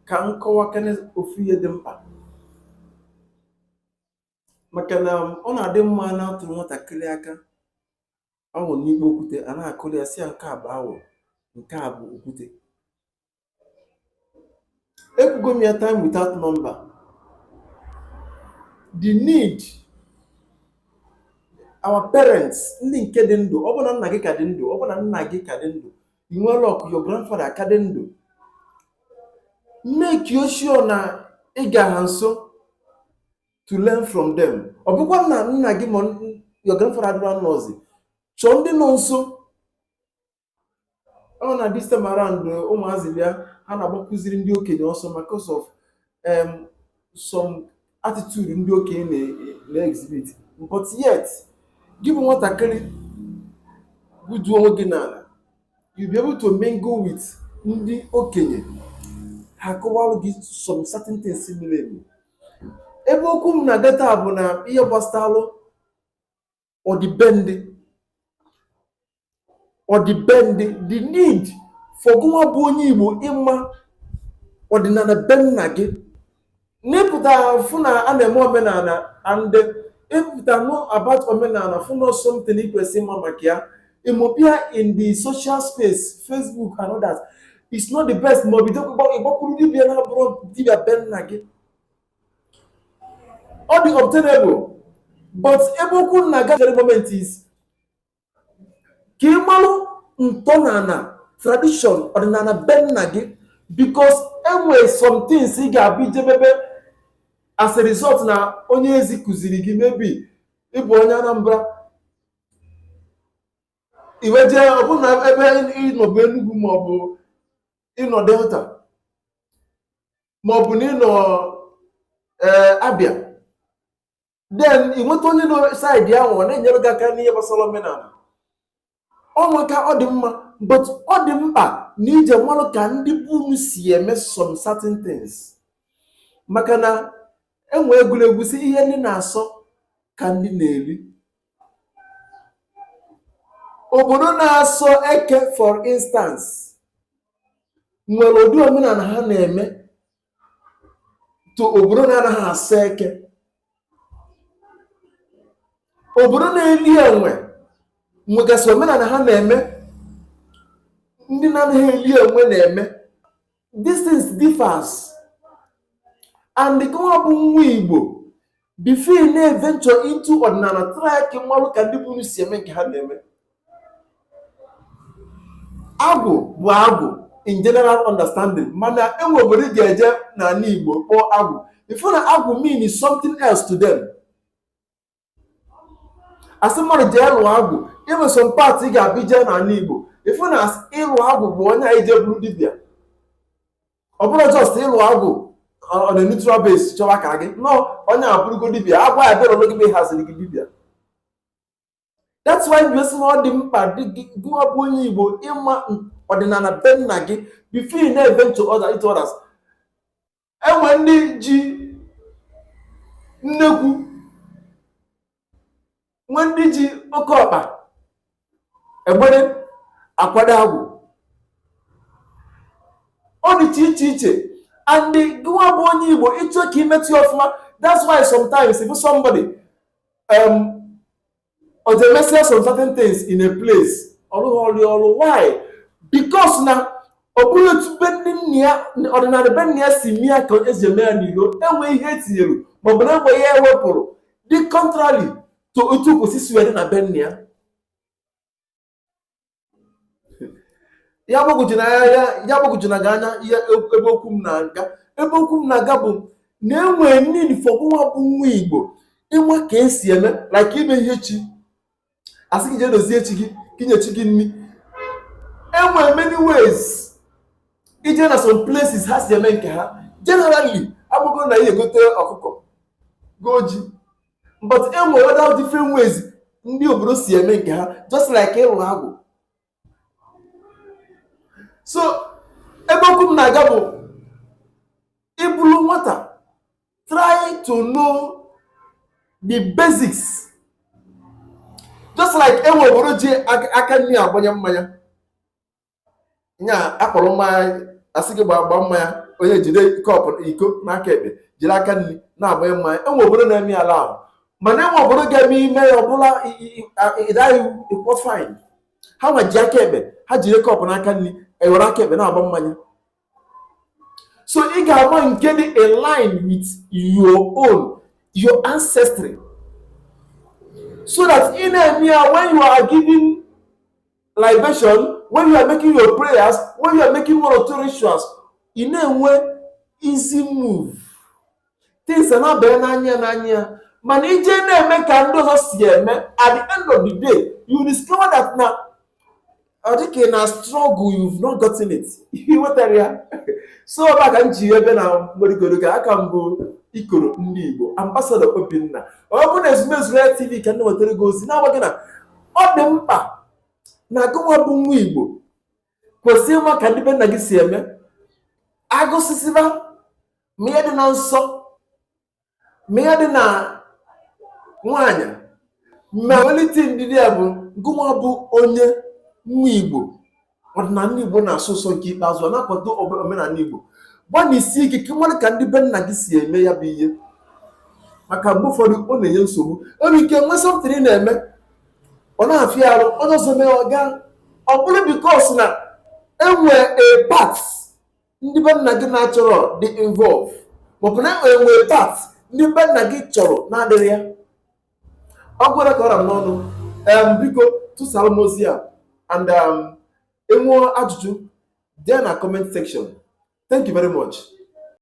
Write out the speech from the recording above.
ka nkọwakene ofu ihe dị mkpa maka na ọ na-adị mma na-atụrụ nwatakịrị aka awọ n'ikpe okwute a na-akụli ya si ya nke a bụ awọ nke a bụ okwute. Ekwugo m ya time without number. The need our parents ndị nke dị ndụ, ọ bụ na nna gị ka dị ndụ, ọ bụ na nna gị ka dị ndụ, you nwere ọkụ your grandfather ka dị ndụ, make you sure na ị ga ha nso to learn from them. Ọ bụkwa na nna gị ma your grandfather adịrọ nọzi, chọọ ndị nọ nso. Ọ na this time around ụmụazị bịa ha na-agbakụziri ndị okenye ọsọ because of some attitude ndị okenye na-exhibit, but yet gị bụ nwatakịrị budu onwe gị n'ala, you be able to mingle with ndị okenye, ha kọwalụ gị some certain things similarly. Ebe okwu m na data bụ na ihe gbasalụ ọdịbendị, the need for gụnwa bụ onye Igbo ịma ọdịnala be nna gị, n'ịpụta fụ na a na-eme omenala and ịpụta no about omenala fụ na something ikwesị ịma maka ya, ịmụbịa in the social space, Facebook and others, it's not the best. Ma bido ịgbakwuru dibịa na-abụrụ dibịa be nna gị, ọ dị obtainable, but ebe okwu na gafere moment is ka ị malụ ntọnala tradition ọdịnala be nna gị, because enwere some things ị ga-abụ ijebebe as a result na onye ezi kụziri gị, maybe ịbụ onye Anambra iweje ọbụna ebe ịnọbụ Enugu maọbụ ịnọ Delta maọbụ na ịnọ Abia, then ị nweta onye nọ saịdị ahụ ọ na-enyere gị aka n'ihe gbasara omenala. Ọnwaka ọ dị mma, but ọ dị mkpa na ije mmalụ ka ndị bunu si eme some certain things, maka na enwe egwuregwu si ihe ndị na-asọ ka ndị na-eri. Obodo na-asọ eke for instance nwere ụdị omenala ha na-eme to obodo na-anaghị asọ eke. Obodo na-eli enwe nwegasị omenala ha na-eme, ndị na-anaghị eli enwe na-eme. These things differs, and gụnwa bụ nwa Igbo before na-venture into ọdịnala, try ka mmalụ ka ndị bunu si eme nke ha na-eme. Agwụ bụ agwụ in general understanding, mana enwe obodo ga-eje n'ala Igbo kpọọ agwụ, before na agwụ mean something else to them. Asị mmadụ jee lụọ agwụ, inwe some part ị ga-abịa ije n'ala Igbo, ifu na ịlụ agwụ bụ onye anyị je bụrụ dibịa, ọ bụrụ just ịlụ agwụ on a neutral base chọwa ka gị, no, onye abụrụgo dibịa, agwa ya bịara gị haziri gị dibịa. That's why besi na ọ dị mkpa gụwa bụ onye Igbo ịma ọdịnala be nna gị before ị na-event to others. Enwe ndị ji nnekwu, nwe ndị ji oke ọkpa egbere akwado agwụ, ọ dị iche iche, and gụwa bụ onye Igbo ịchọ ka imetụ ya ọfụma. That's why sometimes if somebody or they mess some certain things in a place, why? Because na ọbụla otu be ndị nna ya ọdịnala be nna ya si mịa ka ezi eme ya n'ilo, enwe ihe etinyere maọbụ na enwe ihe ewepụrụ dị contrary to otu kwesịsị were na be nna ya. Ya gbagwoju na anya ihe ebe okwu m na-aga. Ebe okwu m na-aga bụ na enwe need for nwa bụ nwa Igbo ịnwa ka esi eme, like ime ihe chi, asị gị jee dozie echi gị ka inyechi gị nri. Enwe many ways ije na some places ha si eme nke ha. Generally agbụgo na ihe gote ọkụkọ goji, but enwe other different ways ndị obodo si eme nke ha, just like ịlụ agwụ. So ebe okwu m na-aga bụ ịbụrụ nwata, try to know the basics, just like enwe obodo ji aka nri agbanye mmanya nya akpọrọ mmanya, asị gị gbaa mmanya, onye jide kọpụ iko n'aka ekpe jiri aka nri na-agba mmanya. Enwe obodo na-eme ala ahụ, mana enwe obodo ga-eme ime ya ọbụla ịdaghị ịkwọ fain. Ha nwa ji aka ekpe, ha jiri kọpụ n'aka nri ewere aka ekpe na-agba mmanya. So ị ga-agba nke dị in line with your ancestry, so that in a year when you are giving libation, when you are making your prayers, when you are making one or two rituals, in a way easy move. Things are not better n'anya. Man, ije na-eme ka ndị ọzọ si eme, at the end of the day, you discover that now, I think in a struggle, you've not gotten it. You what area? So back and ebe na mgborigodoga aka mbụ Ikoro ndị Igbo, ambassador Obinna. Ọ bụ na ezumezu TV ka ndị wetara gị ozi na-agwa gị na ọ dị mkpa na gụnwa bụ nwa Igbo kwesịrị ịma ka ndị be nna gị si eme, agụsịsịba ma ihe dị na nsọ, ma ihe dị na nwaanyị, ma welite ndidi ya bụ gụnwa bụ onye nwa Igbo. Ọdịnala Igbo na-asụ ụsọ nke ikpeazụ, ọ na-akwado omenala Igbo. Gba isi ike ka nwere ka ndị be nna gị si eme ya bụ ihe, maka mgbe ụfọdụ ọ na-enye nsogbu. Enwere ike nwe something ị na-eme ọ na-afịa arụ, onye ọzọ mee ọ gaa, ọ bụrụ because na enwe a part ndị be nna gị na-achọrọ dị involve, maọbụ na enwe part ndị be nna gị chọrọ na-adịrị ya. Ọ gwara ka ọra m n'ọnụ. Biko tụsara m ozi a, and enwe ajụjụ dee na comment section. Thank you very much.